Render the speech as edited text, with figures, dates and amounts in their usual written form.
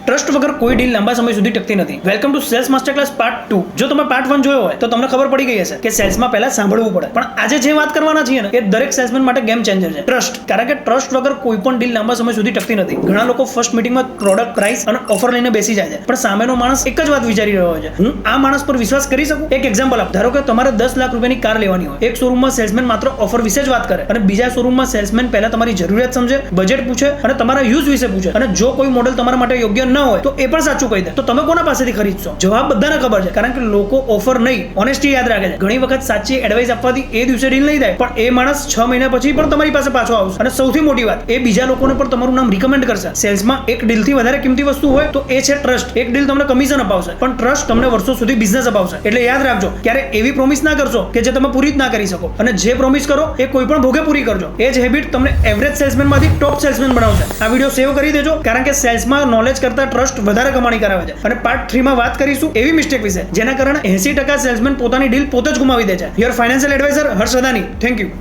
Trust વગર કોઈ deal લાંબા સમય સુધી ટકતી નથી. Welcome to sales master class part 2. જો તમે પાર્ટ 1 જોયો હોય તો તમને ખબર પડી ગઈ હશે કે સેલ્સમાં પહેલા સાંભળવું પડે. પણ આજે જે વાત કરવાના છીએ ને એ દરેક સેલ્સમેન માટે ગેમ ચેન્જર છે. ટ્રસ્ટ. કારણ કે ટ્રસ્ટ વગર કોઈ પણ ડીલ લાંબા સમય સુધી ટકતી નથી. ઘણા લોકો ફર્સ્ટ મીટિંગમાં પ્રોડક્ટ, પ્રાઇસ અને ઓફર લઈને બેસી જાય છે, પણ સામેનો માણસ એક જ વાત વિચારી રહ્યો છે, હું આ માણસ પર વિશ્વાસ કરી શકું? એક એક્ઝામ્પલ આપ. ધારો કે તમારે 10 લાખ રૂપિયાની કાર લેવાની હોય. એક શોરૂમમાં સેલ્સમેન માત્ર ઓફર વિશે જ વાત કરે અને બીજા શોરૂમમાં સેલ્સમેન પહેલા તમારી જરૂરિયાત સમજે, બજેટ પૂછે અને તમારા યુઝ વિશે પૂછે. અને જો કોઈ મોડેલ તમારા માટે યોગ્ય ન હોય તો એ પણ સાચું કહી દે. તો તમે કોના પાસેથી ખરીદશો? જવાબ બધાને ખબર છે, કારણ કે લોકો ઓફર નહીં, ઓનેસ્ટી યાદ રાખે છે. ઘણી વખત સાચી એડવાઇસ આપવાથી એ દિવસે ડીલ નહીં થાય, પણ એ માણસ 6 મહિના પછી પણ તમારી પાસે પાછો આવશે. અને સૌથી મોટી વાત, એ બીજા લોકોને પણ તમારું નામ રિકમેન્ડ કરશે. સેલ્સમાં એક ડીલથી વધારે કિંમતી વસ્તુ હોય તો એ છે ટ્રસ્ટ. એક ડીલ તમને કમિશન અપાવશે, પણ ટ્રસ્ટ તમને વર્ષો સુધી બિઝનેસ અપાવશે. એટલે યાદ રાખજો, ક્યારે એવી પ્રોમિસ ના કરશો કે જે તમે પૂરી જ ના કરી શકો. અને જે પ્રોમિસ કરો એ કોઈ પણ ભોગે પૂરી કરજો. એ જ હેબિટ તમને એવરેજ સેલ્સમેનમાંથી ટોપ સેલ્સમેન બનાવશે. આ વિડીયો સેવ કરી દેજો, કારણ કે સેલ્સમાં નોલેજ કરતા ટ્રસ્ટ વધારે કમાણી કરાવે છે. અને પાર્ટ 3 માં વાત કરીશું એવી મિસ્ટેક વિશે જેના કારણે 80% સેલ્સમેન પોતાની ડીલ પોતે જ ગુમાવી દે છે. Your financial adviser Harsh Adani. Thank you.